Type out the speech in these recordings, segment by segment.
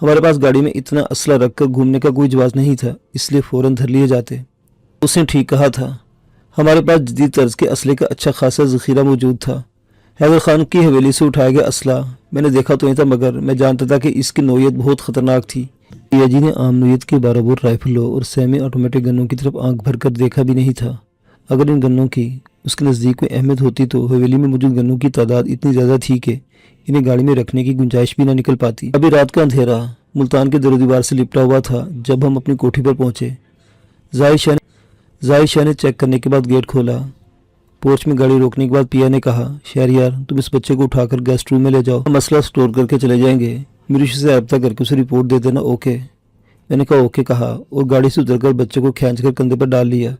ہمارے پاس گاڑی میں اتنا اسلحہ رکھ کر گھومنے کا کوئی جواز نہیں تھا، اس لیے فوراً دھر لیے جاتے۔ اس نے ٹھیک کہا تھا، ہمارے پاس جدید طرز کے اسلحے کا اچھا خاصا ذخیرہ موجود تھا۔ حیدر خان کی حویلی سے اٹھایا گیا اسلحہ میں نے دیکھا تو نہیں تھا، مگر میں جانتا تھا کہ اس کی نوعیت بہت خطرناک تھی۔ پیا جی نے عام نوعیت کے 12 بور رائفلوں اور سیمی آٹومیٹک گنوں کی طرف آنکھ بھر کر دیکھا بھی نہیں تھا۔ اگر ان گنوں کی اس کے نزدیک کوئی اہمیت ہوتی تو حویلی میں موجود گنوں کی تعداد اتنی زیادہ تھی کہ انہیں گاڑی میں رکھنے کی گنجائش بھی نہ نکل پاتی۔ ابھی رات کا اندھیرا ملتان کے در و دیوار سے لپٹا ہوا تھا جب ہم اپنی کوٹھی پر پہنچے۔ ظاہر شاہ نے چیک کرنے کے بعد گیٹ کھولا۔ پورچ میں گاڑی روکنے کے بعد پیا نے کہا، شہریار تم اس بچے کو اٹھا کر گیسٹ روم میں لے جاؤ، ہم مسئلہ سٹور کر کے چلے جائیں گے، میروش سے رابطہ کر کے اسے رپورٹ دے دینا۔ اوکے، میں نے کہا اوکے کہا اور گاڑی سے اتر کر بچے کو کھینچ کر کندھے پر ڈال لیا۔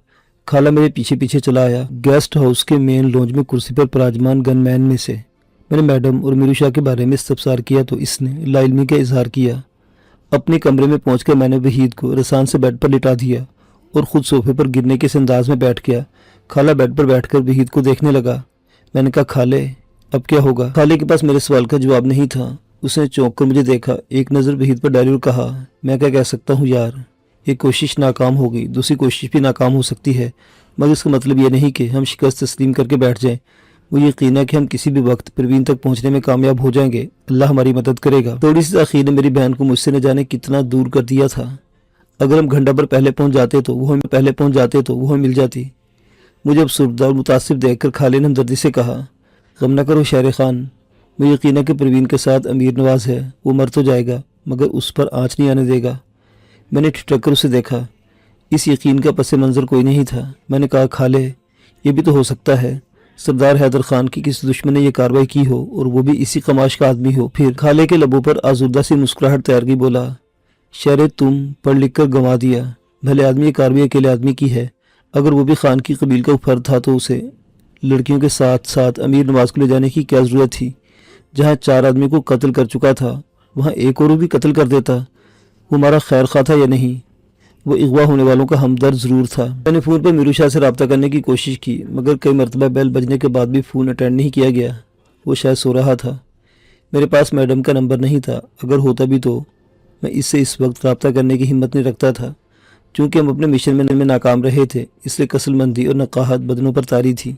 خالہ میرے پیچھے پیچھے چلا آیا۔ گیسٹ ہاؤس کے مین لونج میں کرسی پر پراجمان گن مین میں سے میں نے میڈم اور میروشا کے بارے میں استفسار کیا تو اس نے لا علمی کا اظہار کیا۔ اپنے کمرے میں پہنچ کر میں نے وحید کو رسان سے بیڈ پر لٹا دیا اور خود صوفے پر گرنے کے انداز میں بیٹھ گیا۔ خالہ بیڈ پر بیٹھ کر وحید کو دیکھنے لگا۔ میں نے کہا، خالے اب کیا ہوگا؟ خالے کے پاس میرے سوال کا جواب نہیں تھا۔ اس نے چونک کر مجھے دیکھا، ایک نظر وحید پر ڈالی اور کہا، میں کیا کہہ سکتا ہوں یار، ایک کوشش ناکام ہو گئی، دوسری کوشش بھی ناکام ہو سکتی ہے، مگر اس کا مطلب یہ نہیں کہ ہم شکست تسلیم کر کے بیٹھ جائیں۔ وہ یقین ہے کہ ہم کسی بھی وقت پروین تک پہنچنے میں کامیاب ہو جائیں گے، اللہ ہماری مدد کرے گا۔ تھوڑی سی تاخیر نے میری بہن کو مجھ سے نہ جانے کتنا دور کر دیا تھا۔ اگر ہم گھنٹہ بھر پہلے پہنچ جاتے تو وہ ہمیں مل جاتی۔ مجھے افسردہ اور متاثر دیکھ کر خالے نے ہمدردی سے کہا، غم نہ کرو شہر خان، مجھے یقین ہے کہ پروین کے ساتھ امیر نواز ہے، وہ مر تو جائے گا مگر اس پر آنچ نہیں آنے دے گا۔ میں نے ٹھٹک کر اسے دیکھا، اس یقین کا پس منظر کوئی نہیں تھا۔ میں نے کہا، خالے یہ بھی تو ہو سکتا ہے سردار حیدر خان کی کسی دشمن نے یہ کارروائی کی ہو اور وہ بھی اسی قماش کا آدمی ہو۔ پھر خالے کے لبوں پر آزردہ سی مسکراہٹ تیر گئی، بولا، شہر تم پڑھ لکھ کر گنوا دیا، بھلے آدمی یہ کارروائی اکیلے آدمی کی ہے، اگر وہ بھی خان کی قبیل کا فرد تھا تو اسے لڑکیوں کے ساتھ ساتھ امیر نواز کو لے جانے کی کیا ضرورت تھی؟ جہاں 4 آدمی کو قتل کر چکا تھا وہاں ایک اور بھی قتل کر دیتا۔ وہ ہمارا خیر خواہ تھا یا نہیں؟ وہ اغوا ہونے والوں کا ہمدرد ضرور تھا۔ میں نے فون پر میرو شاہ سے رابطہ کرنے کی کوشش کی مگر کئی مرتبہ بیل بجنے کے بعد بھی فون اٹینڈ نہیں کیا گیا۔ وہ شاید سو رہا تھا۔ میرے پاس میڈم کا نمبر نہیں تھا، اگر ہوتا بھی تو میں اس سے اس وقت رابطہ کرنے کی ہمت نہیں رکھتا تھا۔ چونکہ ہم اپنے مشن میں ناکام رہے تھے اس لیے کسل مندی اور نقاہت بدنوں پر طاری تھی۔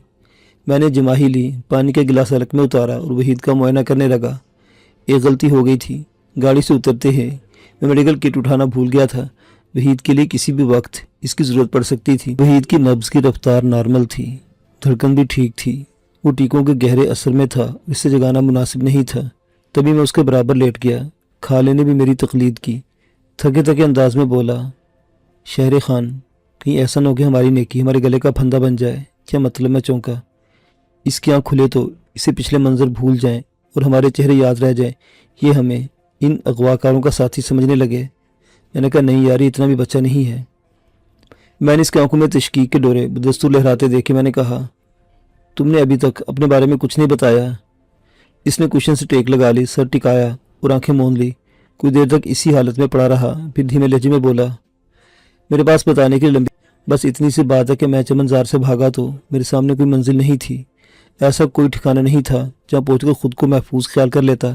میں نے جماہی لی، پانی کا گلاس حلق میں اتارا اور وحید کا معائنہ کرنے لگا۔ ایک غلطی ہو گئی تھی، گاڑی سے اترتے ہی میں میڈیکل کٹ اٹھانا بھول گیا تھا۔ وحید کے لیے کسی بھی وقت اس کی ضرورت پڑ سکتی تھی۔ وحید کی نبض کی رفتار نارمل تھی، دھڑکن بھی ٹھیک تھی۔ وہ ٹیکوں کے گہرے اثر میں تھا، اس سے جگانا مناسب نہیں تھا۔ تبھی میں اس کے برابر لیٹ گیا۔ خالے نے بھی میری تقلید کی، تھکے تھکے انداز میں بولا، شہر خان کہیں ایسا نہ ہو کہ ہماری نیکی ہمارے گلے کا پھندا بن جائے۔ کیا مطلب؟ میں چونکا۔ اس کی آنکھ کھلے تو اسے پچھلے منظر بھول جائیں اور ہمارے چہرے یاد رہ جائیں، یہ ہمیں ان اغواکاروں کا ساتھی سمجھنے لگے۔ میں نے کہا، نہیں یار، یہ اتنا بھی بچہ نہیں ہے۔ میں نے اس کی آنکھوں میں تشکیق کے ڈورے بدستور لہراتے دیکھے۔ میں نے کہا، تم نے ابھی تک اپنے بارے میں کچھ نہیں بتایا۔ اس نے کوشن سے ٹیک لگا لی، سر ٹکایا اور آنکھیں موند لی۔ کوئی دیر تک اسی حالت میں پڑا رہا، پھر دھیمے لہجے میں بولا، میرے پاس بتانے کے لیے لمبی بس اتنی سی بات ہے کہ میں چمنزار سے بھاگا تو میرے سامنے کوئی منزل نہیں تھی، ایسا کوئی ٹھکانہ نہیں تھا جہاں پہنچ کر خود کو محفوظ خیال کر لیتا،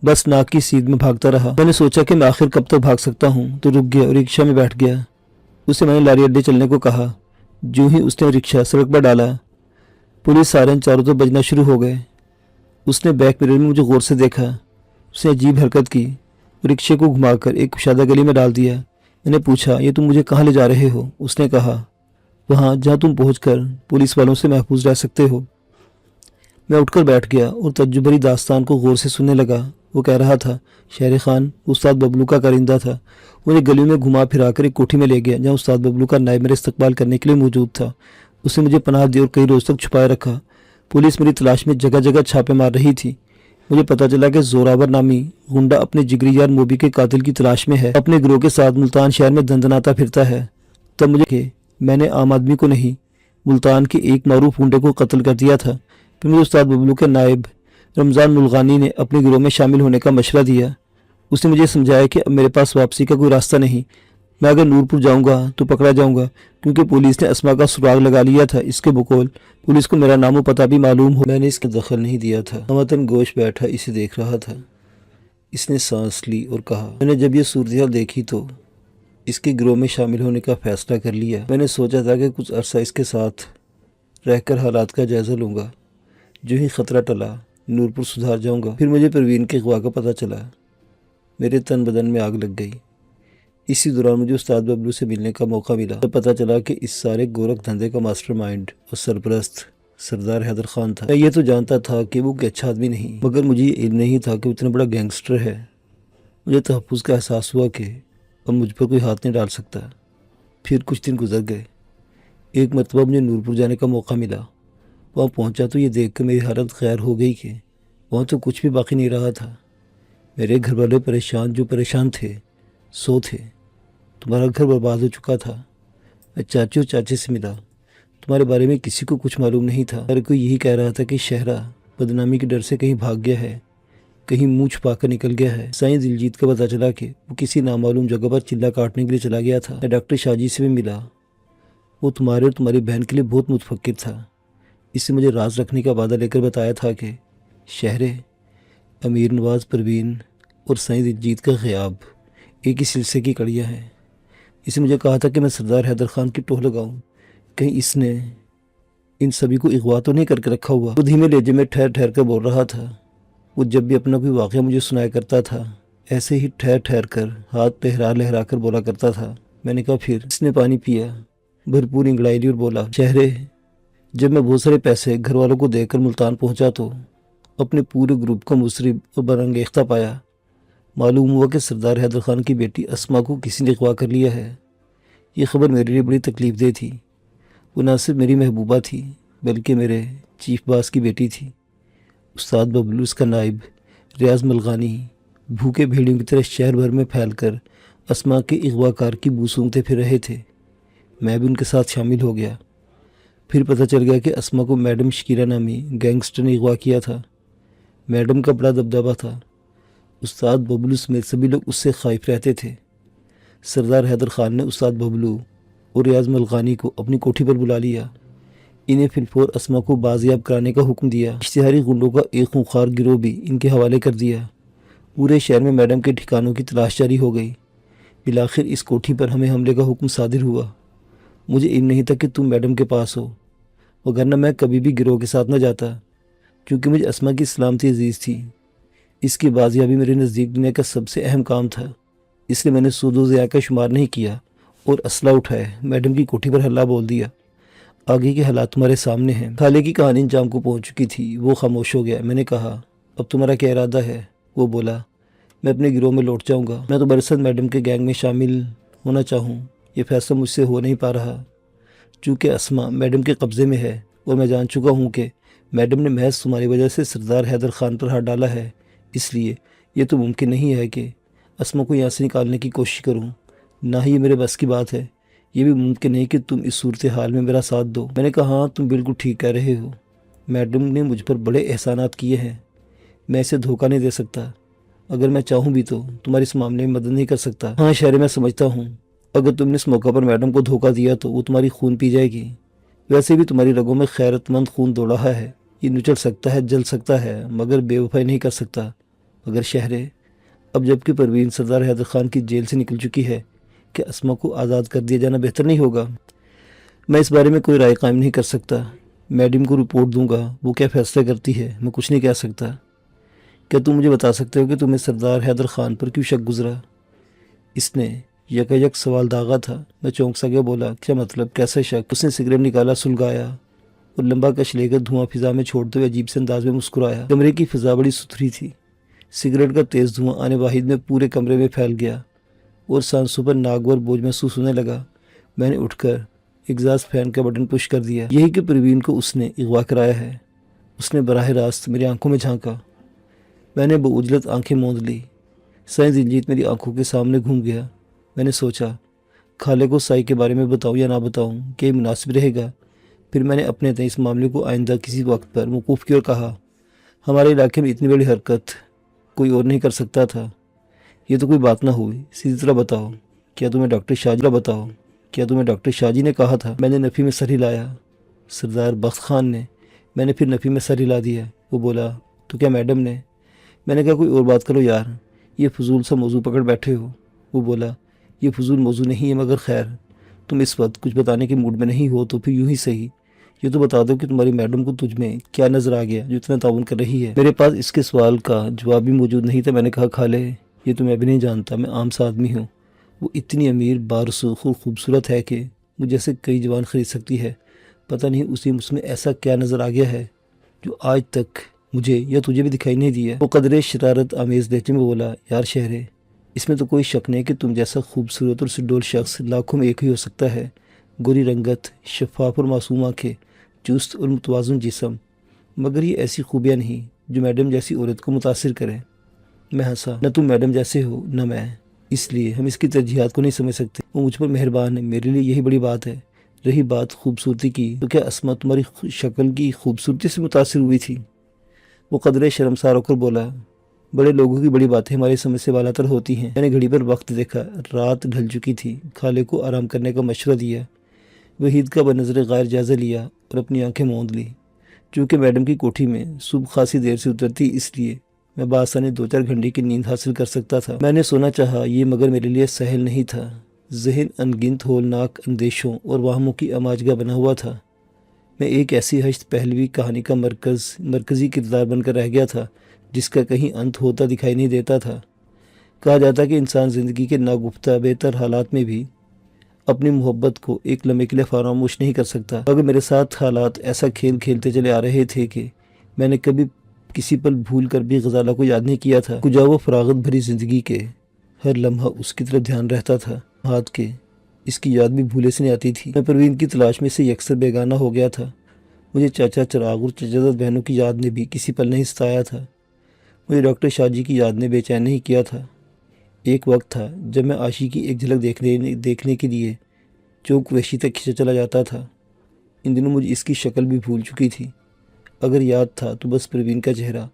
بس ناک کی سیدھ میں بھاگتا رہا۔ میں نے سوچا کہ میں آخر کب تک بھاگ سکتا ہوں تو رک گیا اور رکشہ میں بیٹھ گیا۔ اسے میں نے لاری اڈے چلنے کو کہا۔ جو ہی اس نے رکشہ سڑک پر ڈالا، پولیس سائرن چاروں طرف بجنا شروع ہو گئے۔ اس نے بیک مرر میں مجھے غور سے دیکھا، اس نے عجیب حرکت کی، رکشے کو گھما کر ایک کشادہ گلی میں ڈال دیا۔ میں نے پوچھا، یہ تم مجھے کہاں لے جا رہے ہو؟ اس نے کہا، وہاں جہاں تم پہنچ کر پولیس والوں سے محفوظ رہ سکتے ہو۔ میں اٹھ کر بیٹھ گیا اور تعجب بھری داستان کو غور سے سننے لگا۔ وہ کہہ رہا تھا، شہر خان استاد ببلو کا کارندہ تھا، مجھے گلیوں میں گھما پھرا کر ایک کوٹھی میں لے گیا جہاں استاد ببلو کا نائب میرے استقبال کرنے کے لیے موجود تھا۔ اس نے مجھے پناہ دی اور کئی روز تک چھپائے رکھا۔ پولیس میری تلاش میں جگہ جگہ چھاپے مار رہی تھی۔ مجھے پتہ چلا کہ زوراور نامی غنڈہ اپنے جگری یار موبی کے قاتل کی تلاش میں ہے، اپنے گروہ کے ساتھ ملتان شہر میں دندناتا پھرتا ہے۔ تب مجھے کہ میں نے عام آدمی کو نہیں، ملتان کے ایک معروف غنڈے کو قتل کر دیا تھا۔ پھر مجھے استاد ببلو کے نائب رمضان ملغانی نے اپنے گروہ میں شامل ہونے کا مشورہ دیا۔ اس نے مجھے سمجھایا کہ اب میرے پاس واپسی کا کوئی راستہ نہیں، میں اگر نورپور جاؤں گا تو پکڑا جاؤں گا، کیونکہ پولیس نے اسما کا سراغ لگا لیا تھا۔ اس کے بقول پولیس کو میرا نام و پتہ بھی معلوم ہو۔ میں نے اس کا دخل نہیں دیا تھا، ہمتن گوش بیٹھا اسے دیکھ رہا تھا۔ اس نے سانس لی اور کہا، میں نے جب یہ صورتحال دیکھی تو اس کے گروہ میں شامل ہونے کا فیصلہ کر لیا۔ میں نے سوچا تھا کہ کچھ عرصہ اس کے ساتھ رہ کر حالات کا جائزہ لوں گا۔ جو ہی خطرہ ٹلا نورپور سدھار جاؤں گا۔ پھر مجھے پروین کے اغوا کا پتہ چلا، میرے تن بدن میں آگ لگ گئی۔ اسی دوران مجھے استاد ببلو سے ملنے کا موقع ملا۔ تب پتہ چلا کہ اس سارے گورکھ دھندے کا ماسٹر مائنڈ اور سرپرست سردار حیدر خان تھا۔ میں یہ تو جانتا تھا کہ وہ کوئی اچھا آدمی نہیں، مگر مجھے یہ علم نہیں تھا کہ وہ اتنا بڑا گینگسٹر ہے۔ مجھے تحفظ کا احساس ہوا کہ اب مجھ پر کوئی ہاتھ نہیں ڈال سکتا۔ پھر کچھ دن گزر گئے۔ ایک مرتبہ مجھے نورپور جانے کا موقع ملا۔ وہاں پہنچا تو یہ دیکھ کر میری حالت خیر ہو گئی کہ وہاں تو کچھ بھی باقی نہیں رہا تھا۔ میرے گھر والے پریشان جو پریشان تھے سو تھے۔ تمہارا گھر برباد ہو چکا تھا۔ میں چاچی اور چاچے سے ملا۔ تمہارے بارے میں کسی کو کچھ معلوم نہیں تھا۔ ہر کوئی یہی کہہ رہا تھا کہ شہرہ بدنامی کے ڈر سے کہیں بھاگ گیا ہے، کہیں منہ چھپا کر نکل گیا ہے۔ سائیں دلجیت کا پتہ چلا کہ وہ کسی نامعلوم جگہ پر چلہ کاٹنے کے لیے چلا گیا تھا۔ میں ڈاکٹر شاہ جی سے بھی ملا۔ وہ تمہارے اور تمہاری بہن کے لیے بہت متفکر تھا۔ اس نے مجھے راز رکھنے کا وعدہ لے کر بتایا تھا کہ شہرے، امیر نواز پروین اور سائیں دلجیت کا غیاب ایک ہی سلسلے کی کڑیاں ہیں۔ اس نے مجھے کہا تھا کہ میں سردار حیدر خان کی ٹوہ لگاؤں، کہیں اس نے ان سبھی کو اغوا تو نہیں کر کے رکھا ہوا۔ وہ دھیمے لہجے میں ٹھہر ٹھہر کر بول رہا تھا۔ وہ جب بھی اپنا کوئی واقعہ مجھے سنایا کرتا تھا ایسے ہی ٹھہر ٹھہر کر ہاتھ لہرا لہرا کر بولا کرتا تھا۔ میں نے کہا پھر؟ اس نے پانی پیا، بھرپور انگڑائی لی اور بولا، شہرے، جب میں بہت سارے پیسے گھر والوں کو دے کر ملتان پہنچا تو اپنے پورے گروپ کو مصرب اور برانگیختہ پایا۔ معلوم ہوا کہ سردار حیدر خان کی بیٹی اسما کو کسی نے اغوا کر لیا ہے۔ یہ خبر میرے لیے بڑی تکلیف دہ تھی۔ وہ نہ صرف میری محبوبہ تھی بلکہ میرے چیف باس کی بیٹی تھی۔ استاد ببلو، اس کا نائب ریاض ملغانی، بھوکے بھیڑیوں کی طرح شہر بھر میں پھیل کر اسما کے اغوا کار کی بو سونگھتے پھر رہے تھے۔ میں بھی ان کے ساتھ شامل ہو گیا۔ پھر پتہ چل گیا کہ اسما کو میڈم شکیرہ نامی گینگسٹر نے اغوا کیا تھا۔ میڈم کا بڑا دبدبہ تھا۔ استاد ببلو سمیت سبھی لوگ اس سے خائف رہتے تھے۔ سردار حیدر خان نے استاد ببلو اور ریاض ملغانی کو اپنی کوٹھی پر بلا لیا۔ انہیں فی الفور اسما کو بازیاب کرانے کا حکم دیا۔ اشتہاری غنڈوں کا ایک خونخوار گروہ بھی ان کے حوالے کر دیا۔ پورے شہر میں میڈم کے ٹھکانوں کی تلاش جاری ہو گئی۔ بالآخر اس کوٹھی پر ہمیں حملے کا حکم صادر ہوا۔ مجھے علم نہیں تھا کہ تم میڈم کے پاس ہو، وگرنہ میں کبھی بھی گروہ کے ساتھ نہ جاتا، کیونکہ مجھے اسما کی سلامتی عزیز تھی۔ اس کی بازیابی میرے نزدیک دنیا کا سب سے اہم کام تھا، اس لیے میں نے سود و ضیاع کا شمار نہیں کیا اور اسلحہ اٹھائے میڈم کی کوٹھی پر ہلہ بول دیا۔ آگے کے حالات تمہارے سامنے ہیں۔ خالے کی کہانی انجام کو پہنچ چکی تھی۔ وہ خاموش ہو گیا۔ میں نے کہا، اب تمہارا کیا ارادہ ہے؟ وہ بولا، میں اپنے گروہ میں لوٹ جاؤں گا۔ میں تو برسات میڈم کے گینگ میں شامل ہونا چاہوں، یہ فیصلہ مجھ سے ہو نہیں پا رہا، چونکہ اسما میڈم کے قبضے میں ہے اور میں جان چکا ہوں کہ میڈم نے محض تمہاری وجہ سے سردار حیدر خان پر ہاتھ ڈالا ہے۔ اس لیے یہ تو ممکن نہیں ہے کہ اسما کو یہاں سے نکالنے کی کوشش کروں، نہ ہی یہ میرے بس کی بات ہے۔ یہ بھی ممکن نہیں کہ تم اس صورتحال میں میرا ساتھ دو۔ میں نے کہا، ہاں تم بالکل ٹھیک کہہ رہے ہو۔ میڈم نے مجھ پر بڑے احسانات کیے ہیں، میں اسے دھوکہ نہیں دے سکتا۔ اگر میں چاہوں بھی تو تمہاری اس معاملے میں مدد نہیں کر سکتا۔ ہاں شہرے، میں سمجھتا ہوں اگر تم نے اس موقع پر میڈم کو دھوکہ دیا تو وہ تمہاری خون پی جائے گی۔ ویسے بھی تمہاری رگوں میں خیرت مند خون دوڑ رہا ہے، یہ نچل سکتا ہے، جل سکتا ہے، مگر بے وفائی نہیں کر سکتا۔ مگر شہرے، اب جب کہ پروین سردار حیدر خان کی جیل سے نکل چکی ہے، کہ اسما کو آزاد کر دیا جانا بہتر نہیں ہوگا؟ میں اس بارے میں کوئی رائے قائم نہیں کر سکتا۔ میڈم کو رپورٹ دوں گا، وہ کیا فیصلہ کرتی ہے میں کچھ نہیں کہہ سکتا۔ کیا تم مجھے بتا سکتے ہو کہ تمہیں سردار حیدر خان پر کیوں شک گزرا؟ اس نے یک سوال داغا تھا۔ میں چونک سا گیا، بولا، کیا مطلب، کیسا شک؟ اس نے سگریٹ نکالا، سلگایا اور لمبا کش لے کر دھواں فضا میں چھوڑتے ہوئے عجیب سے انداز میں مسکرایا۔ کمرے کی فضا بڑی ستھری تھی۔ سگریٹ کا تیز دھواں آنے واحد میں پورے کمرے میں پھیل گیا اور سانسوں پر ناگور بوجھ محسوس ہونے لگا۔ میں نے اٹھ کر ایگزاسٹ فین کا بٹن پش کر دیا۔ یہی کہ پروین کو اس نے اغوا کرایا ہے۔ اس نے براہ راست میری آنکھوں میں جھانکا۔ میں نے بعجلت آنکھیں موند لی۔ سائیں دلجیت میری آنکھوں کے سامنے گھوم گیا۔ میں نے سوچا، خالے کو سائی کے بارے میں بتاؤں یا نہ بتاؤں، کہ یہ مناسب رہے گا۔ پھر میں نے اپنے تئیں اس معاملے کو آئندہ کسی وقت پر موقوف کیا اور کہا، ہمارے علاقے میں اتنی بڑی حرکت کوئی اور نہیں کر سکتا تھا۔ یہ تو کوئی بات نہ ہوئی۔ سیدھی طرح بتاؤ، کیا تمہیں ڈاکٹر شاہ جی نے کہا تھا؟ میں نے نفی میں سر ہلایا۔ سردار بخت خان نے۔ میں نے پھر نفی میں سر ہلا دیا۔ وہ بولا، تو کیا میڈم نے؟ میں نے کہا، کوئی اور بات کرو یار، یہ فضول سا موضوع پکڑ بیٹھے ہو۔ وہ بولا، یہ فضول موضوع نہیں ہے، مگر خیر تم اس وقت کچھ بتانے کے موڈ میں نہیں ہو تو پھر یوں ہی صحیح یہ تو بتا دو کہ تمہاری میڈم کو تجھ میں کیا نظر آ گیا جو اتنا تعاون کر رہی ہے۔ میرے پاس اس کے سوال کا جواب بھی موجود نہیں تھا۔ میں نے کہا، خالے یہ تو میں بھی نہیں جانتا، میں عام سا آدمی ہوں۔ وہ اتنی امیر، بارسوخ اور خوبصورت ہے کہ مجھ جیسے کئی جوان خرید سکتی ہے۔ پتہ نہیں اسے مجھ میں ایسا کیا نظر آ گیا ہے جو آج تک مجھے یا تجھے بھی دکھائی نہیں دیا۔ وہ قدرے شرارت آمیز لہجے میں بولا، یار شہرے، اس میں تو کوئی شک نہیں کہ تم جیسا خوبصورت اور سڈول شخص لاکھوں میں ایک ہی ہو سکتا ہے۔ گوری رنگت، شفاف اور معصوم آنکھیں، چست اور متوازن جسم، مگر یہ ایسی خوبیاں نہیں جو میڈم جیسی عورت کو متاثر کریں۔ میں ہنسا، نہ تم میڈم جیسے ہو نہ میں، اس لیے ہم اس کی ترجیحات کو نہیں سمجھ سکتے۔ وہ مجھ پر مہربان ہے، میرے لیے یہی بڑی بات ہے۔ رہی بات خوبصورتی کی، تو کیا اسما تمہاری شکل کی خوبصورتی سے متاثر ہوئی تھی؟ وہ قدرے شرمسار ہو کر بولا، بڑے لوگوں کی بڑی باتیں ہماری سمجھ سے بالاتر ہوتی ہیں۔ میں نے گھڑی پر وقت دیکھا، رات ڈھل چکی تھی۔ خالے کو آرام کرنے کا مشورہ دیا، وحید کا بنظر غیر جائزہ لیا اور اپنی آنکھیں موند لی۔ چونکہ میڈم کی کوٹھی میں صبح خاصی دیر سے اترتی، اس لیے میں بآسانی 2-4 گھنٹے کی نیند حاصل کر سکتا تھا۔ میں نے سونا چاہا، یہ مگر میرے لیے سہل نہیں تھا۔ ذہن انگنت ہولناک اندیشوں اور واہموں کی اماجگاہ بنا ہوا تھا۔ میں ایک ایسی ہشت پہلوی کہانی کا مرکزی کردار بن کر رہ گیا تھا جس کا کہیں انت ہوتا دکھائی نہیں دیتا تھا۔ کہا جاتا کہ انسان زندگی کے ناگفتہ بہتر حالات میں بھی اپنی محبت کو ایک لمحے کے لیے فراموش نہیں کر سکتا، مگر میرے ساتھ حالات ایسا کھیل کھیلتے چلے آ رہے تھے کہ میں نے کبھی کسی پل بھول کر بھی غزالہ کو یاد نہیں کیا تھا۔ کجا وہ فراغت بھری زندگی کے ہر لمحہ اس کی طرف دھیان رہتا تھا، ہاتھ کے اس کی یاد بھی بھولے سے نہیں آتی تھی۔ میں پروین کی تلاش میں سے یکسر بیگانہ ہو گیا تھا۔ مجھے چاچا چراغ اور چچا بہنوں کی یاد نے بھی کسی پل نہیں ستایا تھا۔ مجھے ڈاکٹر شاہ جی کی یاد نے بے چین نہیں کیا تھا۔ ایک وقت تھا جب میں عاشی کی ایک جھلک دیکھنے کے لیے چوک وحشی تک کھینچا چلا جاتا تھا۔ ان دنوں مجھے اس کی شکل بھی بھول چکی تھی۔ اگر یاد تھا تو بس پروین کا چہرہ،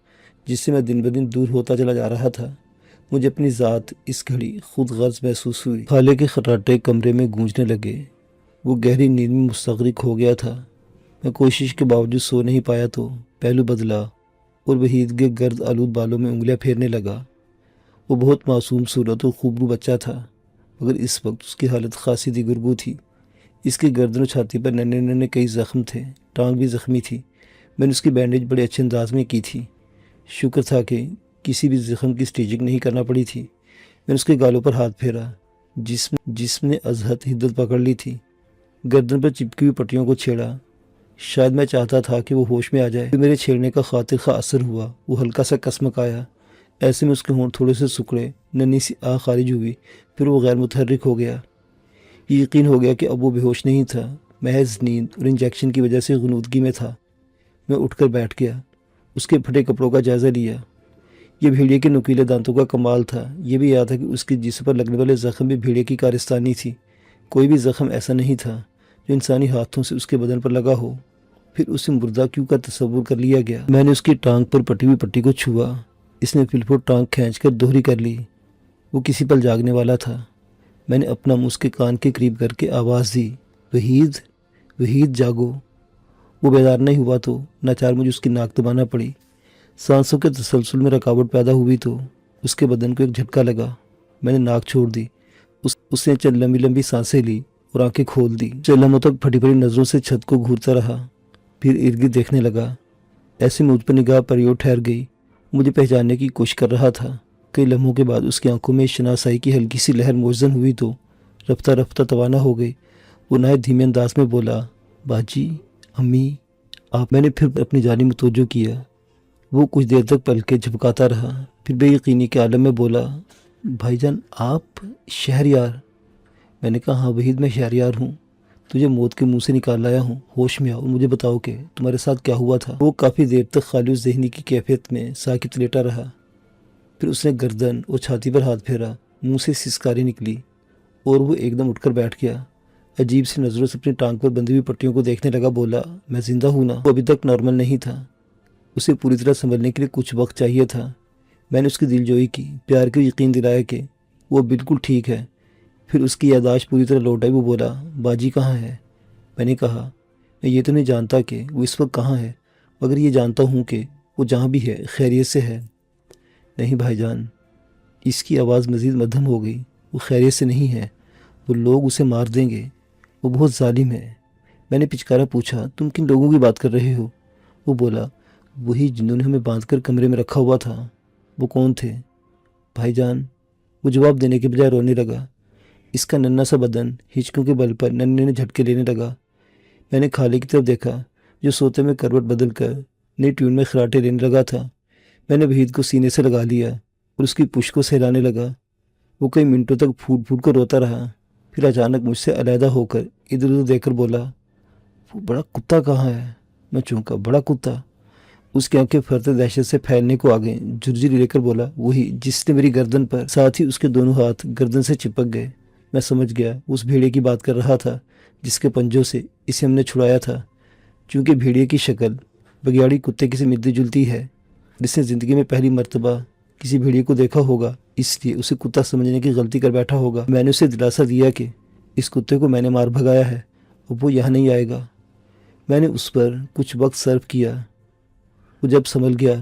جس سے میں دن بدن دور ہوتا چلا جا رہا تھا۔ مجھے اپنی ذات اس گھڑی خود غرض محسوس ہوئی۔ خالے کے خراٹے کمرے میں گونجنے لگے۔ وہ گہری نیند میں مستغرق ہو گیا تھا۔ میں کوشش کے باوجود سو نہیں پایا تو پہلو بدلا اور وحید کے گرد آلود بالوں میں انگلیاں پھیرنے لگا۔ وہ بہت معصوم صورت اور خوبرو بچہ تھا، مگر اس وقت اس کی حالت خاصی دیگرگو تھی۔ اس کی گردن و چھاتی پر ننے ننے کئی زخم تھے، ٹانگ بھی زخمی تھی۔ میں نے اس کی بینڈیج بڑے اچھے انداز میں کی تھی۔ شکر تھا کہ کسی بھی زخم کی سٹیچنگ نہیں کرنا پڑی تھی۔ میں نے اس کے گالوں پر ہاتھ پھیرا، جسم نے ازحد حدت پکڑ لی تھی۔ گردن پر چپکی ہوئی پٹیوں کو چھیڑا۔ شاید میں چاہتا تھا کہ وہ ہوش میں آ جائے۔ میرے چھیڑنے کا خاطر خواہ اثر ہوا۔ وہ ہلکا سا کسمک آیا۔ ایسے میں اس کے ہونٹ تھوڑے سے سکڑے، ننھی سی آہ خارج ہوئی، پھر وہ غیر متحرک ہو گیا۔ یہ یقین ہو گیا کہ اب وہ بے ہوش نہیں تھا، محض نیند اور انجیکشن کی وجہ سے غنودگی میں تھا۔ میں اٹھ کر بیٹھ گیا، اس کے پھٹے کپڑوں کا جائزہ لیا۔ یہ بھیڑیے کے نکیلے دانتوں کا کمال تھا۔ یہ بھی یاد تھا کہ اس کے جسم پر لگنے والے زخم بھی بھیڑیے کی کارستانی تھی۔ کوئی بھی زخم ایسا نہیں تھا جو انسانی ہاتھوں سے اس کے بدن پر لگا ہو، پھر اسے مردہ کیوں کا تصور کر لیا گیا۔ میں نے اس کی ٹانگ پر پٹی ہوئی پٹی کو چھوا۔ اس نے پھر ٹانگ کھینچ کر دوہری کر لی۔ وہ کسی پل جاگنے والا تھا۔ میں نے اپنا منہ اس کے کان کے قریب کر کے آواز دی، وحید، وحید جاگو۔ وہ بیدار نہیں ہوا تو ناچار مجھے اس کی ناک دبانا پڑی۔ سانسوں کے تسلسل میں رکاوٹ پیدا ہوئی تو اس کے بدن کو ایک جھٹکا لگا۔ میں نے ناک چھوڑ دی۔ اس نے چند لمبی لمبی سانسیں لی اور آنکھیں کھول دی۔ چند لمحوں تک پھٹی پڑی نظروں سے چھت کو گھورتا رہا، پھر ارد گرد دیکھنے لگا۔ ایسے مجھ پر نگاہ پریو ٹھہر گئی۔ مجھے پہچاننے کی کوشش کر رہا تھا۔ کئی لمحوں کے بعد اس کی آنکھوں میں شناسائی کی ہلکی سی لہر موزن ہوئی تو رفتہ رفتہ توانا ہو گئی۔ وہ نہایت دھیمے انداز میں بولا، باجی، امی، آپ۔ میں نے پھر اپنی جانب متوجہ کیا۔ وہ کچھ دیر تک پلکیں جھپکاتا رہا، پھر بے یقینی کے عالم میں بولا، بھائی جان آپ شہریار؟ میں نے کہا، ہاں وحید، میں شہریار ہوں۔ تجھے موت کے منہ سے نکال لایا ہوں، ہوش میں آؤ اور مجھے بتاؤ کہ تمہارے ساتھ کیا ہوا تھا۔ وہ کافی دیر تک خالی ذہنی کی کیفیت میں ساکت لیٹا رہا، پھر اس نے گردن اور چھاتی پر ہاتھ پھیرا، منہ سے سسکاری نکلی اور وہ ایک دم اٹھ کر بیٹھ گیا۔ عجیب سی نظروں سے اپنی ٹانگ پر بندھی ہوئی پٹیوں کو دیکھنے لگا، بولا، میں زندہ ہوں نا؟ وہ ابھی تک نارمل نہیں تھا۔ اسے پوری طرح سنبھلنے کے لیے کچھ وقت چاہیے تھا۔ میں نے اس کی دل جوئی کی، پیار کے یقین دلایا کہ وہ بالکل ٹھیک ہے۔ پھر اس کی یادداشت پوری طرح لوٹ آئی۔ وہ بولا، باجی کہاں ہے؟ میں نے کہا، میں یہ تو نہیں جانتا کہ وہ اس وقت کہاں ہے، مگر یہ جانتا ہوں کہ وہ جہاں بھی ہے خیریت سے ہے۔ نہیں بھائی جان، اس کی آواز مزید مدھم ہو گئی۔ وہ خیریت سے نہیں ہے، وہ لوگ اسے مار دیں گے، وہ بہت ظالم ہے۔ میں نے پچکارا پوچھا، تم کن لوگوں کی بات کر رہے ہو؟ وہ بولا، وہی جنہوں نے ہمیں باندھ کر کمرے میں رکھا ہوا تھا۔ وہ کون تھے؟ بھائی جان، وہ جواب دینے کے بجائے رونے لگا۔ اس کا ننھا سا بدن ہچکوں کے بل پر ننھے نے جھٹکے لینے لگا۔ میں نے خالے کی طرف دیکھا جو سوتے میں کروٹ بدل کر نئی ٹیون میں خراٹے لینے لگا تھا۔ میں نے وحید کو سینے سے لگا لیا اور اس کی پشت کو سہلانے لگا۔ وہ کئی منٹوں تک پھوٹ پھوٹ کر روتا رہا، پھر اچانک مجھ سے علیحدہ ہو کر ادھر ادھر دیکھ کر بولا، وہ بڑا کتا کہاں ہے؟ میں چونکا، بڑا کتا؟ اس کی آنکھیں پھرتے دہشت سے پھیلنے کو آگے جھرجھری لے کر بولا، وہی جس نے میری گردن پر، ساتھ ہی اس کے دونوں ہاتھ گردن سے چپک گئے۔ میں سمجھ گیا اس بھیڑیے کی بات کر رہا تھا جس کے پنجوں سے اسے ہم نے چھڑایا تھا۔ چونکہ بھیڑیے کی شکل بگیاڑی کتے کی سے ملتی جلتی ہے، جس نے زندگی میں پہلی مرتبہ کسی بھیڑیے کو دیکھا ہوگا، اس لیے اسے کتا سمجھنے کی غلطی کر بیٹھا ہوگا۔ میں نے اسے دلاسا دیا کہ اس کتے کو میں نے مار بھگایا ہے اور وہ یہاں نہیں آئے گا۔ میں نے اس پر کچھ وقت صرف کیا۔ وہ جب سنبھل گیا،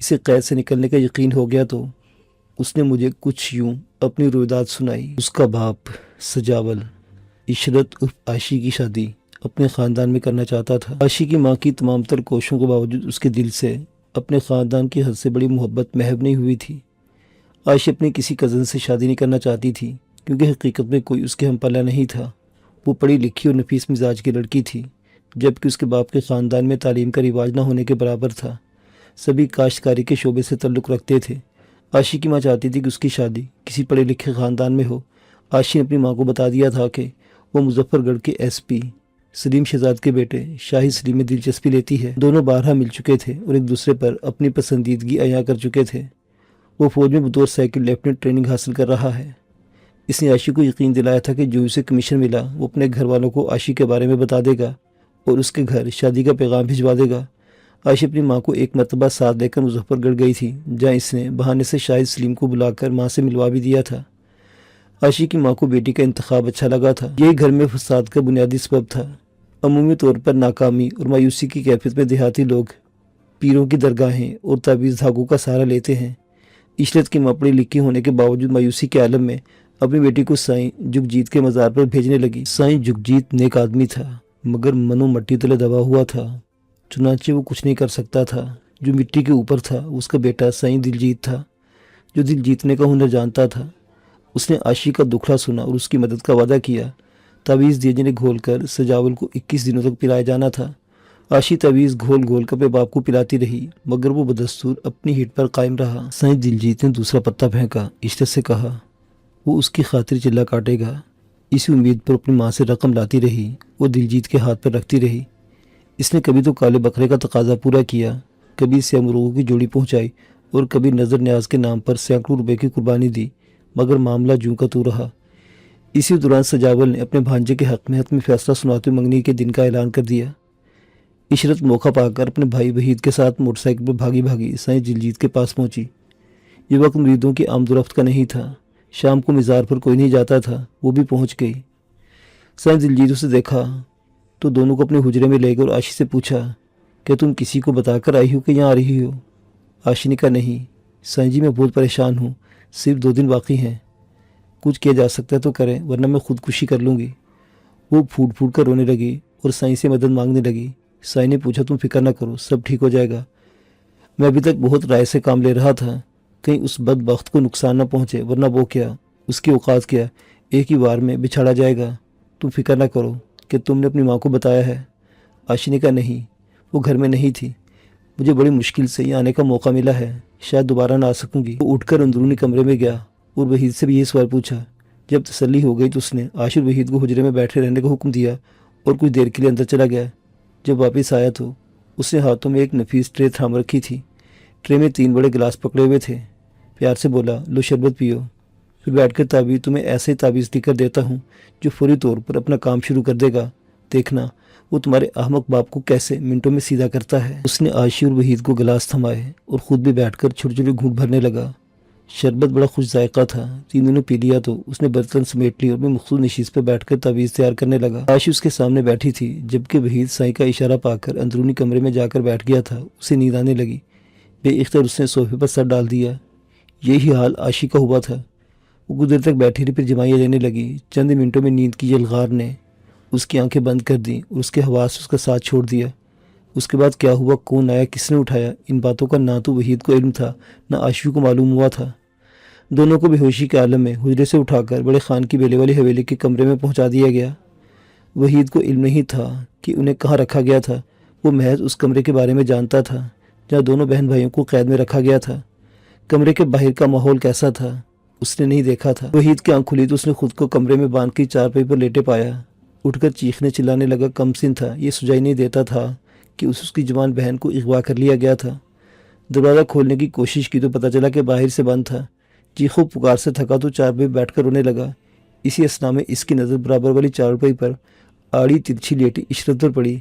اسے قید سے نکلنے کا یقین ہو گیا، تو اس نے مجھے کچھ یوں اپنی رویداد سنائی۔ اس کا باپ سجاول عشرت عاشی کی شادی اپنے خاندان میں کرنا چاہتا تھا۔ عاشی کی ماں کی تمام تر کوششوں کے باوجود اس کے دل سے اپنے خاندان کی حد سے بڑی محبت محو نہیں ہوئی تھی۔ عاشی اپنی کسی کزن سے شادی نہیں کرنا چاہتی تھی کیونکہ حقیقت میں کوئی اس کے ہم پلہ نہیں تھا۔ وہ پڑھی لکھی اور نفیس مزاج کی لڑکی تھی، جبکہ اس کے باپ کے خاندان میں تعلیم کا رواج نہ ہونے کے برابر تھا۔ سبھی کاشتکاری کے شعبے سے تعلق رکھتے تھے۔ عاشی کی ماں چاہتی تھی کہ اس کی شادی کسی پڑھے لکھے خاندان میں ہو۔ عاشی نے اپنی ماں کو بتا دیا تھا کہ وہ مظفر گڑھ کے ایس پی سلیم شہزاد کے بیٹے شاہی سلیم میں دلچسپی لیتی ہے۔ دونوں بارہا مل چکے تھے اور ایک دوسرے پر اپنی پسندیدگی عیاں کر چکے تھے۔ وہ فوج میں بطور سیکنڈ لیفٹیننٹ ٹریننگ حاصل کر رہا ہے۔ اس نے عاشی کو یقین دلایا تھا کہ جو اسے کمیشن ملا وہ اپنے گھر والوں کو عاشی کے بارے میں بتا دے گا اور اس کے گھر شادی کا پیغام بھجوا دے گا۔ عاشی اپنی ماں کو ایک مرتبہ ساتھ لے کر مظفر گڑھ گئی تھی، جہاں اس نے بہانے سے شاہد سلیم کو بلا کر ماں سے ملوا بھی دیا تھا۔ عاشی کی ماں کو بیٹی کا انتخاب اچھا لگا تھا۔ یہی گھر میں فساد کا بنیادی سبب تھا۔ عمومی طور پر ناکامی اور مایوسی کی کیفیت میں دیہاتی لوگ پیروں کی درگاہیں اور تعویذ دھاگوں کا سہارا لیتے ہیں۔ عشرت کی ماں پڑھی لکھی ہونے کے باوجود مایوسی کے عالم میں اپنی بیٹی کو سائیں جگجیت کے مزار پر بھیجنے لگی۔ سائیں جگجیت نیک آدمی تھا مگر منو مٹی تلے دبا ہوا تھا، چنانچہ وہ کچھ نہیں کر سکتا تھا۔ جو مٹی کے اوپر تھا اس کا بیٹا سائیں دلجیت تھا، جو دل جیتنے کا ہنر جانتا تھا۔ اس نے عاشی کا دکھڑا سنا اور اس کی مدد کا وعدہ کیا۔ تعویذ دیے جنہیں گھول کر سجاول کو 21 دنوں تک پلایا جانا تھا۔ عاشی تعویذ گھول گھول کر اپنے باپ کو پلاتی رہی مگر وہ بدستور اپنی ہٹ پر قائم رہا۔ سائیں دلجیت نے دوسرا پتا پھینکا، عشرت سے کہا وہ اس کی خاطر چلا کاٹے گا۔ اسی امید پر اپنی ماں سے رقم لاتی رہی، وہ دلجیت کے ہاتھ پر رکھتی رہی۔ اس نے کبھی تو کالے بکرے کا تقاضا پورا کیا، کبھی سیاہ مرغوں کی جوڑی پہنچائی اور کبھی نظر نیاز کے نام پر سینکڑوں روپے کی قربانی دی، مگر معاملہ جوں کا تو رہا۔ اسی دوران سجاول نے اپنے بھانجے کے حق میں حتمی فیصلہ سناتے ہوئے منگنی کے دن کا اعلان کر دیا۔ عشرت موقع پا کر اپنے بھائی وحید کے ساتھ موٹر سائیکل پر بھاگی بھاگی سائیں دلجیت کے پاس پہنچی۔ یہ وقت مریدوں کی آمد و رفت کا نہیں تھا، شام کو مزار پر کوئی نہیں جاتا تھا، وہ بھی پہنچ گئی۔ سائیں دلجیت اسے دیکھا تو دونوں کو اپنے حجرے میں لے گئے اور عاشی سے پوچھا کہ تم کسی کو بتا کر آئی ہو کہ یہاں آ رہی ہو؟ عاشی نے کہا نہیں سائیں جی، میں بہت پریشان ہوں، صرف 2 دن باقی ہیں، کچھ کیا جا سکتا ہے تو کریں ورنہ میں خودکشی کر لوں گی۔ وہ پھوٹ پھوٹ کر رونے لگی اور سائیں سے مدد مانگنے لگی۔ سائیں نے پوچھا تم فکر نہ کرو، سب ٹھیک ہو جائے گا، میں ابھی تک بہت رائے سے کام لے رہا تھا، کہیں اس بدبخت کو نقصان نہ پہنچے، ورنہ وہ کیا، اس کی اوقات کیا، ایک ہی بار میں بچھاڑا جائے گا۔ تم فکر نہ کرو کہ تم نے اپنی ماں کو بتایا ہے؟ عاشی نے کہا نہیں، وہ گھر میں نہیں تھی، مجھے بڑی مشکل سے یہ آنے کا موقع ملا ہے، شاید دوبارہ نہ آ سکوں گی۔ وہ اٹھ کر اندرونی کمرے میں گیا اور وحید سے بھی یہ سوال پوچھا۔ جب تسلی ہو گئی تو اس نے عاشی اور وحید کو حجرے میں بیٹھے رہنے کا حکم دیا اور کچھ دیر کے لیے اندر چلا گیا۔ جب واپس آیا تو اس نے ہاتھوں میں ایک نفیس ٹرے تھام رکھی تھی۔ ٹرے میں 3 بڑے گلاس پکڑے ہوئے تھے۔ پیار سے بولا لو شربت پیو، پھر بیٹھ کر تعویذ تمہیں ایسے ہی تعویذ لکھ کر دیتا ہوں جو فوری طور پر اپنا کام شروع کر دے گا، دیکھنا وہ تمہارے احمق باپ کو کیسے منٹوں میں سیدھا کرتا ہے۔ اس نے عاشی اور وحید کو گلاس تھمائے اور خود بھی بیٹھ کر چھوٹے چھوٹے گھونٹ بھرنے لگا۔ شربت بڑا خوش ذائقہ تھا، تینوں نے پی لیا تو اس نے برتن سمیٹ لی اور میں مخصوص نشیز پر بیٹھ کر تعویذ تیار کرنے لگا۔ عاشی اس کے سامنے بیٹھی تھی، جبکہ وحید سائیں کا اشارہ پا کر اندرونی کمرے میں جا کر بیٹھ گیا تھا۔ اسے نیند آنے لگی، بے اختیار اس نے صوفے پر سر ڈال دیا۔ یہی حال عاشی کا ہوا تھا۔ وہ کچھ دیر تک بیٹھی رہی، پھر جمائیاں لینے لگی۔ چند منٹوں میں نیند کی یلغار نے اس کی آنکھیں بند کر دیں اور اس کے حواس اس کا ساتھ چھوڑ دیا۔ اس کے بعد کیا ہوا، کون آیا، کس نے اٹھایا، ان باتوں کا نہ تو وحید کو علم تھا نہ عاشی کو معلوم ہوا تھا۔ دونوں کو بے ہوشی کے عالم میں حجرے سے اٹھا کر بڑے خان کی بیلے والی حویلی کے کمرے میں پہنچا دیا گیا۔ وحید کو علم نہیں تھا کہ انہیں کہاں رکھا گیا تھا۔ وہ محض اس کمرے کے بارے میں جانتا تھا جہاں دونوں بہن بھائیوں کو قید میں رکھا گیا تھا۔ کمرے کے باہر کا ماحول کیسا تھا اس نے نہیں دیکھا تھا۔ وحید کی آنکھ کھلی تو اس نے خود کو کمرے میں باندھ کے چارپائی پر لیٹے پایا۔ اٹھ کر چیخنے چلانے لگا۔ کم سن تھا، یہ سجائی نہیں دیتا تھا کہ اس کی جوان بہن کو اغوا کر لیا گیا تھا۔ دروازہ کھولنے کی کوشش کی تو پتہ چلا کہ باہر سے بند تھا۔ چیخو پکار سے تھکا تو چارپائی بیٹھ کر رونے لگا۔ اسی اثنا میں اس کی نظر برابر والی چارپائی پر آڑی ترچھی لیٹی عشرت پر پڑی۔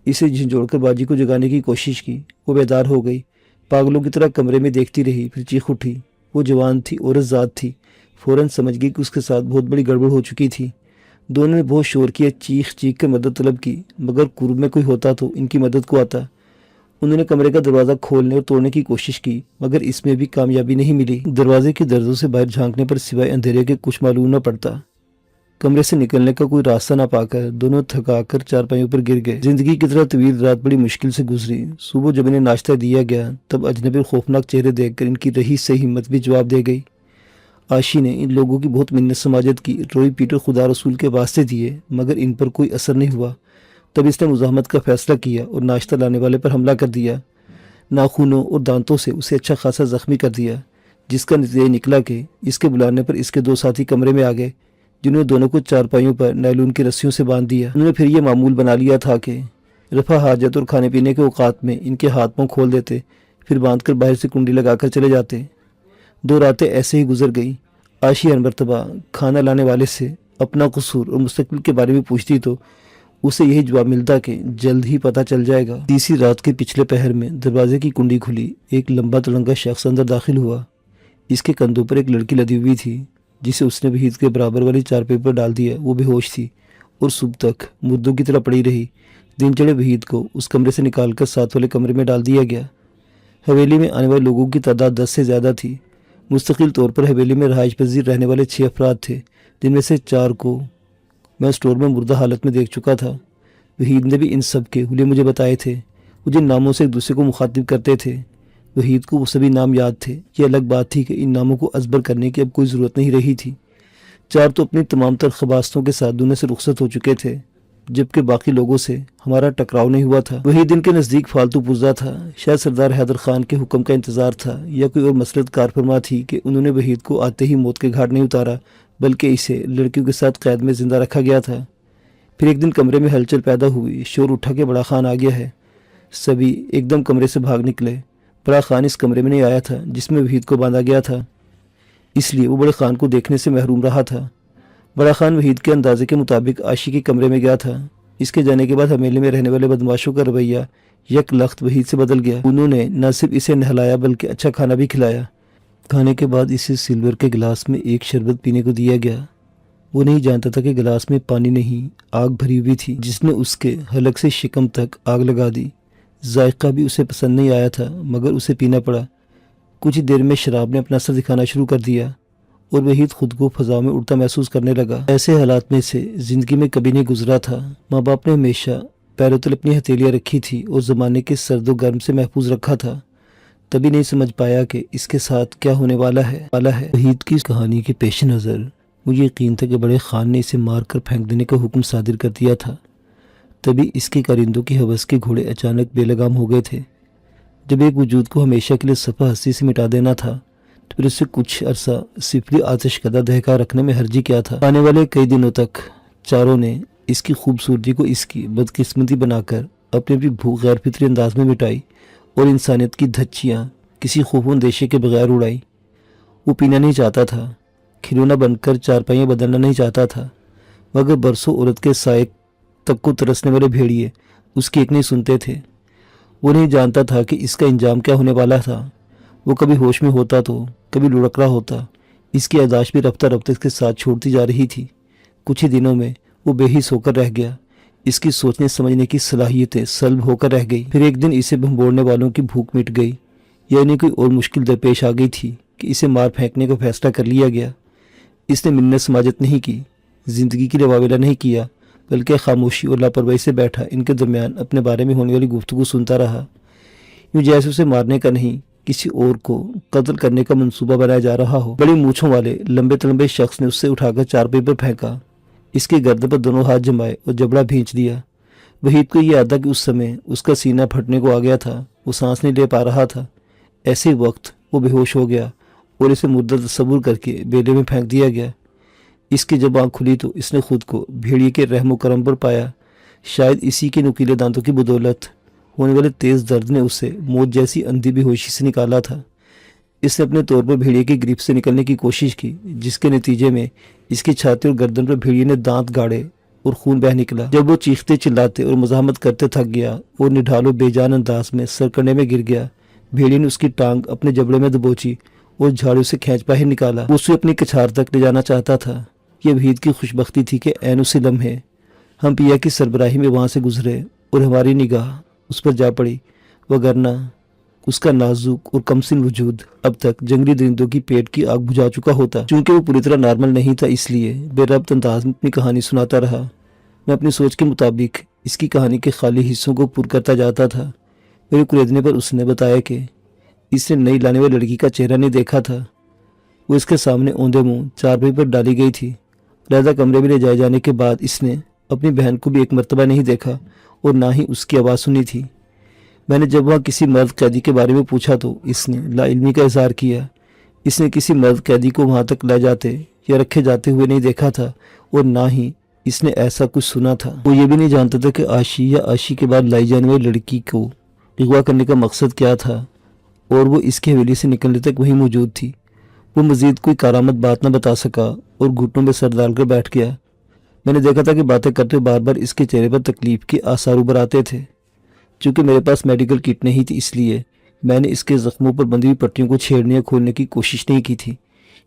اسے جھنجھوڑ کر باجی کو جگانے کی کوشش کی۔ وہ بیدار ہو گئی، پاگلوں کی طرح کمرے میں دیکھتی رہی، پھر چیخ اٹھی۔ وہ جوان تھی، عورت ذات تھی، فوراً سمجھ گئی کہ اس کے ساتھ بہت بڑی گڑبڑ ہو چکی تھی۔ دونوں نے بہت شور کیا، چیخ چیخ کر مدد طلب کی، مگر قرب میں کوئی ہوتا تو ان کی مدد کو آتا۔ انہوں نے کمرے کا دروازہ کھولنے اور توڑنے کی کوشش کی، مگر اس میں بھی کامیابی نہیں ملی۔ دروازے کی دردوں سے باہر جھانکنے پر سوائے اندھیرے کے کچھ معلوم نہ پڑتا۔ کمرے سے نکلنے کا کوئی راستہ نہ پا کر دونوں تھکا کر چارپائیوں پر گر گئے۔ زندگی کی طرح طویل رات بڑی مشکل سے گزری۔ صبح جب انہیں ناشتہ دیا گیا تب اجنبی خوفناک چہرے دیکھ کر ان کی رہی سے ہمت بھی جواب دے گئی۔ عاشی نے ان لوگوں کی بہت منت سماجت کی، روئی پیٹر خدا رسول کے واسطے دیے، مگر ان پر کوئی اثر نہیں ہوا۔ تب اس نے مزاحمت کا فیصلہ کیا اور ناشتہ لانے والے پر حملہ کر دیا۔ ناخنوں اور دانتوں سے اسے اچھا خاصا زخمی کر دیا، جس کا نتیجہ نکلا کہ اس کے بلانے پر اس کے دو ساتھی کمرے میں آ گئے، جنہوں نے دونوں کو چارپائیوں پر نیلون کی رسیوں سے باندھ دیا۔ انہوں نے پھر یہ معمول بنا لیا تھا کہ رفع حاجت اور کھانے پینے کے اوقات میں ان کے ہاتھ پاؤں کھول دیتے، پھر باندھ کر باہر سے کنڈی لگا کر چلے جاتے۔ 2 راتیں ایسے ہی گزر گئی۔ عاشی ہر مرتبہ کھانا لانے والے سے اپنا قصور اور مستقبل کے بارے میں پوچھتی تو اسے یہی جواب ملتا کہ جلد ہی پتہ چل جائے گا۔ تیسری رات کے پچھلے پہر میں دروازے کی کنڈی کھلی، ایک لمبا تڑنگا شخص اندر داخل ہوا۔ اس کے کندھوں پر ایک لڑکی لدی ہوئی تھی، جسے اس نے وحید کے برابر والی چارپائی پر ڈال دیا۔ وہ بے ہوش تھی اور صبح تک مردوں کی طرح پڑی رہی۔ دن چڑھے وحید کو اس کمرے سے نکال کر ساتھ والے کمرے میں ڈال دیا گیا۔ حویلی میں آنے والے لوگوں کی تعداد 10 سے زیادہ تھی۔ مستقل طور پر حویلی میں رہائش پذیر رہنے والے 6 افراد تھے، جن میں سے 4 کو میں اسٹور میں مردہ حالت میں دیکھ چکا تھا۔ وحید نے بھی ان سب کے حلیے مجھے بتائے تھے۔ وہ جن ناموں سے ایک دوسرے کو مخاطب کرتے تھے، وحید کو وہ سبھی نام یاد تھے۔ یہ الگ بات تھی کہ ان ناموں کو ازبر کرنے کی اب کوئی ضرورت نہیں رہی تھی۔ 4 تو اپنی تمام تر خباستوں کے ساتھ دنیا سے رخصت ہو چکے تھے، جبکہ باقی لوگوں سے ہمارا ٹکراؤ نہیں ہوا تھا۔ وحید ان کے نزدیک فالتو پرزہ تھا۔ شاید سردار حیدر خان کے حکم کا انتظار تھا یا کوئی اور مسلط کار فرما تھی کہ انہوں نے وحید کو آتے ہی موت کے گھاٹ نہیں اتارا، بلکہ اسے لڑکیوں کے ساتھ قید میں زندہ رکھا گیا تھا۔ پھر ایک دن کمرے میں ہلچل پیدا ہوئی، شور اٹھا کہ بڑا خان آ گیا ہے۔ سبھی ایک دم کمرے سے بھاگ نکلے۔ بڑا خان اس کمرے میں نہیں آیا تھا جس میں وحید کو باندھا گیا تھا، اس لیے وہ بڑے خان کو دیکھنے سے محروم رہا تھا۔ بڑا خان وحید کے اندازے کے مطابق عاشی کے کمرے میں گیا تھا۔ اس کے جانے کے بعد حویلی میں رہنے والے بدماشوں کا رویہ یک لخت وحید سے بدل گیا۔ انہوں نے نہ صرف اسے نہلایا بلکہ اچھا کھانا بھی کھلایا۔ کھانے کے بعد اسے سلور کے گلاس میں ایک شربت پینے کو دیا گیا۔ وہ نہیں جانتا تھا کہ گلاس میں پانی نہیں، آگ بھری ہوئی تھی، جس نے اس کے حلق سے شکم تک آگ لگا دی۔ ذائقہ بھی اسے پسند نہیں آیا تھا، مگر اسے پینا پڑا۔ کچھ دیر میں شراب نے اپنا اثر دکھانا شروع کر دیا اور وحید خود کو فضا میں اڑتا محسوس کرنے لگا۔ ایسے حالات میں سے زندگی میں کبھی نہیں گزرا تھا۔ ماں باپ نے ہمیشہ پیروں تلے اپنی ہتھیلیاں رکھی تھی اور زمانے کے سرد و گرم سے محفوظ رکھا تھا۔ تبھی نہیں سمجھ پایا کہ اس کے ساتھ کیا ہونے والا ہے۔ وحید کی اس کہانی کے پیش نظر مجھے یقین تھا کہ بڑے خان نے اسے مار کر پھینک دینے کا حکم صادر کر دیا تھا۔ تبھی اس کے کارندوں کی ہوس کے گھوڑے اچانک بے لگام ہو گئے تھے۔ جب ایک وجود کو ہمیشہ کے لیے صفحہ ہستی سے مٹا دینا تھا تو پھر اسے کچھ عرصہ صفری آتش کدہ دہکا رکھنے میں حرجی کیا تھا۔ آنے والے کئی دنوں تک چاروں نے اس کی خوبصورتی کو اس کی بدقسمتی بنا کر اپنی بھوک غیر فطری انداز میں مٹائی اور انسانیت کی دھچیاں کسی خوف و اندیشے کے بغیر اڑائی۔ وہ پینا نہیں چاہتا تھا، کھلونا بن کر چارپائیاں بدلنا نہیں چاہتا تھا، مگر برسوں عورت کے سائے تک کو ترسنے والے بھیڑیے اس کی ایک نہیں سنتے تھے۔ وہ نہیں جانتا تھا کہ اس کا انجام کیا ہونے والا تھا۔ وہ کبھی ہوش میں ہوتا تو کبھی لڑک رہا ہوتا۔ اس کی یادداشت بھی رفتہ رفتہ اس کے ساتھ چھوڑتی جا رہی تھی۔ کچھ ہی دنوں میں وہ بے حس ہو کر رہ گیا۔ اس کی سوچنے سمجھنے کی صلاحیتیں سلب ہو کر رہ گئی۔ پھر ایک دن اسے بھنبوڑنے والوں کی بھوک مٹ گئی، یعنی کوئی اور مشکل درپیش آ گئی تھی کہ کہ اسے مار پھینکنے کا فیصلہ کر لیا گیا۔ اس نے منت سماجت نہیں کی، زندگی کے لیے واویلا نہیں کیا، بلکہ خاموشی اور لاپرواہی سے بیٹھا ان کے درمیان اپنے بارے میں ہونے والی گفتگو سنتا رہا، یوں جیسے اسے مارنے کا نہیں کسی اور کو قتل کرنے کا منصوبہ بنایا جا رہا ہو۔ بڑی مونچھوں والے لمبے تلمبے شخص نے اسے اٹھا کر چارپائی پر پھینکا، اس کی گردن پر دونوں ہاتھ جمائے اور جبڑا بھینچ دیا۔ وحید کو یہ یاد تھا کہ اس سمے اس کا سینہ پھٹنے کو آ گیا تھا، وہ سانس نہیں لے پا رہا تھا۔ ایسے وقت وہ بے ہوش ہو گیا اور اسے مردہ تصور کر کے بیلے میں پھینک دیا گیا۔ اس کی جب آنکھ کھلی تو اس نے خود کو بھیڑیے کے رحم و کرم پر پایا۔ شاید اسی کے نکیلے دانتوں کی بدولت ہونے والے تیز درد نے اسے موت جیسی اندھی بے ہوشی سے نکالا تھا۔ اس نے اپنے طور پر بھیڑیے کی گریپ سے نکلنے کی کوشش کی، جس کے نتیجے میں اس کی چھاتی اور گردن پر بھیڑیے نے دانت گاڑے اور خون بہہ نکلا۔ جب وہ چیختے چلاتے اور مزاحمت کرتے تھک گیا اور نڈھال و بے جان انداز میں سرکنے میں گر گیا، بھیڑیے نے اس کی ٹانگ اپنے جبڑے میں دبوچی اور جھاڑو سے کھینچ باہر نکالا۔ وہ اسے اپنی کچھار تک لے جانا چاہتا تھا۔ یہ وحید کی خوش بختی تھی کہ عین اسی لمحے ہم پیا کی سربراہی میں وہاں سے گزرے اور ہماری نگاہ اس پر جا پڑی، وگرنہ اس کا نازک اور کمسن وجود اب تک جنگلی درندوں کی پیٹ کی آگ بجھا چکا ہوتا۔ چونکہ وہ پوری طرح نارمل نہیں تھا، اس لیے بے ربط انداز میں اپنی کہانی سناتا رہا۔ میں اپنی سوچ کے مطابق اس کی کہانی کے خالی حصوں کو پر کرتا جاتا تھا۔ میرے کریدنے پر اس نے بتایا کہ اس نے نئی لانے والی لڑکی کا چہرہ نہیں دیکھا تھا۔ وہ اس کے سامنے اوندے منہ چارپائی پر ڈالی گئی تھی۔ علیحدہ کمرے میں لے جائے جانے کے بعد اس نے اپنی بہن کو بھی ایک مرتبہ نہیں دیکھا اور نہ ہی اس کی آواز سنی تھی۔ میں نے جب وہاں کسی مرد قیدی کے بارے میں پوچھا تو اس نے لا علمی کا اظہار کیا۔ اس نے کسی مرد قیدی کو وہاں تک لے جاتے یا رکھے جاتے ہوئے نہیں دیکھا تھا اور نہ ہی اس نے ایسا کچھ سنا تھا۔ وہ یہ بھی نہیں جانتا تھا کہ عاشی یا عاشی کے بعد لائی جانے والی لڑکی کو اغوا کرنے کا مقصد کیا تھا، اور وہ اس کی حویلی سے نکلنے تک وہیں موجود تھی۔ وہ مزید کوئی کارآمد بات نہ بتا سکا اور گھٹنوں میں سر ڈال کر بیٹھ گیا۔ میں نے دیکھا تھا کہ باتیں کرتے بار بار اس کے چہرے پر تکلیف کے آثار ابھر آتے تھے۔ چونکہ میرے پاس میڈیکل کٹ نہیں تھی، اس لیے میں نے اس کے زخموں پر بندھی ہوئی پٹیوں کو چھیڑنے یا کھولنے کی کوشش نہیں کی تھی۔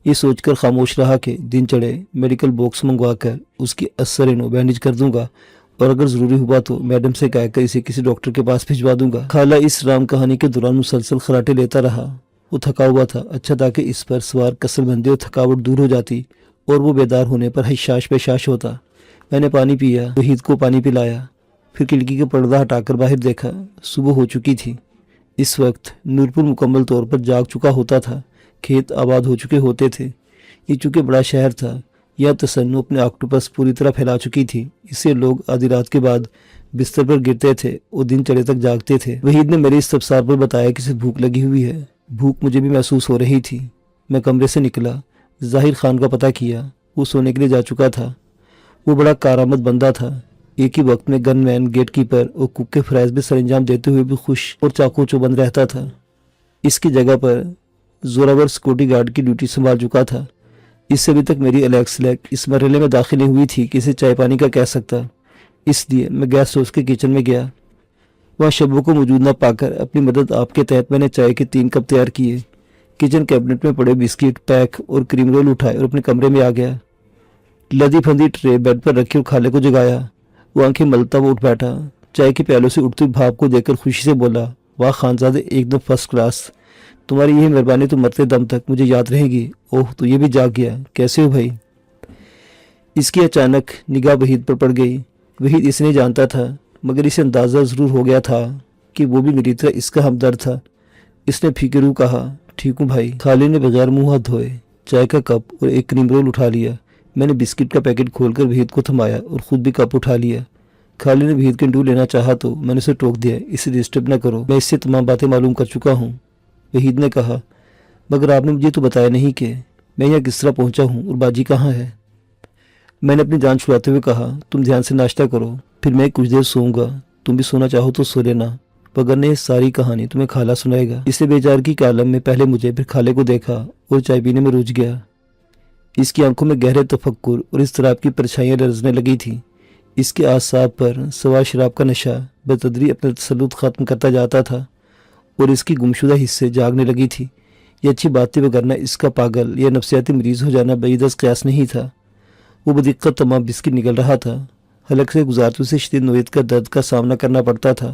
یہ سوچ کر خاموش رہا کہ دن چڑھے میڈیکل باکس منگوا کر اس کی اثرینو بینڈیج کر دوں گا، اور اگر ضروری ہوا تو میڈم سے کہہ کر اسے کسی ڈاکٹر کے پاس بھجوا دوں گا۔ خالہ اس رام کہانی کے دوران مسلسل خراٹے لیتا رہا۔ وہ تھکا ہوا تھا، اچھا تھا کہ اس پر سوار کسل بندی اور تھکاوٹ دور ہو جاتی اور وہ بیدار ہونے پر حشاش پیشاش ہوتا۔ میں نے پانی پیا، وحید کو پانی پلایا، پھر کھڑکی کا پردہ ہٹا کر باہر دیکھا۔ صبح ہو چکی تھی۔ اس وقت نورپور مکمل طور پر جاگ چکا ہوتا تھا، کھیت آباد ہو چکے ہوتے تھے۔ یہ چونکہ بڑا شہر تھا، یا تصنع اپنے آکٹوپس پوری طرح پھیلا چکی تھی، اس سے لوگ آدھی رات کے بعد بستر پر گرتے تھے اور دن چڑھے تک جاگتے تھے۔ وحید نے میرے استفسار پر بتایا کہ اسے بھوک لگی ہوئی ہے۔ بھوک مجھے بھی محسوس ہو رہی تھی۔ میں کمرے سے نکلا، ظاہر خان کا پتہ کیا، وہ سونے کے لیے جا چکا تھا۔ وہ بڑا کارآمد بندہ تھا، ایک ہی وقت میں گن مین، گیٹ کیپر اور کوک کے فرائض میں سر انجام دیتے ہوئے بھی خوش اور چاقو چوبند رہتا تھا۔ اس کی جگہ پر زوراور سیکورٹی گارڈ کی ڈیوٹی سنبھال چکا تھا۔ اس سے ابھی تک میری الیکس لیک اس مرحلے میں داخل نہیں ہوئی تھی کہ اسے چائے پانی کا کہہ سکتا، اس لیے میں گیس ہاؤس کے کچن میں گیا۔ وہاں شبوں کو موجود نہ پا کر اپنی مدد آپ کے تحت میں نے چائے کے 3 کپ تیار کیے۔ کچن کیبنٹ میں پڑے بسکٹ، پیک اور کریم رول اٹھائے اور اپنے کمرے میں آ گیا۔ لدی پھندی ٹرے بیڈ پر رکھی اور خالے کو جگایا۔ وہ آنکھیں ملتا وہ اٹھ بیٹھا، چائے کے پیالوں سے اٹھتے بھاپ کو دیکھ کر خوشی سے بولا، واہ خانزادے، ایک دم فرسٹ کلاس، تمہاری یہ مہربانی تو مرتے دم تک مجھے یاد رہے گی۔ اوہ تو یہ بھی جاگ گیا، کیسے ہو بھائی؟ اس کی اچانک نگاہ وحید پر پڑ گئی۔ وحید اسے نہیں جانتا تھا، مگر اسے اندازہ ضرور ہو گیا تھا کہ وہ بھی میری طرح اس کا ہمدرد تھا۔ اس نے پھیکے روح کہا، ٹھیک ہوں بھائی۔ خالے نے بغیر منہ ہاتھ دھوئے چائے کا کپ اور ایک کریم رول اٹھا لیا۔ میں نے بسکٹ کا پیکٹ کھول کر وحید کو تھمایا اور خود بھی کپ اٹھا لیا۔ خالے نے وحید کا انٹرویو لینا چاہا تو میں نے اسے ٹوک دیا، اسے ڈسٹرب نہ کرو، میں اس سے تمام باتیں معلوم کر چکا ہوں۔ وحید نے کہا، مگر آپ نے مجھے تو بتایا نہیں کہ میں یہاں کس طرح پہنچا ہوں اور باجی کہاں ہے؟ میں نے اپنی جان چھڑاتے ہوئے کہا، تم دھیان سے ناشتہ کرو، پھر میں کچھ دیر سوؤں گا، تم بھی سونا چاہو تو سو لینا، وگرنہ یہ ساری کہانی تمہیں خالہ سنائے گا۔ اس نے بیچارگی کے عالم میں پہلے مجھے پھر خالے کو دیکھا اور چائے پینے میں رجھ گیا۔ اس کی آنکھوں میں گہرے تفکر اور اضطراب کی پرچھائیاں لرزنے لگی تھیں۔ اس کے اعصاب پر سوا شراب کا نشہ بتدریج اپنا تسلط ختم کرتا جاتا تھا اور اس کی گمشدہ حصے جاگنے لگی تھی۔ یہ اچھی بات تھی، وگرنہ اس کا پاگل یا نفسیاتی مریض ہو جانا بعید از قیاس نہیں تھا۔ وہ بدقت تمام بسکٹ نگل رہا تھا، حلق سے گزارتے اسے شدید نوعیت کا درد کا سامنا کرنا پڑتا تھا،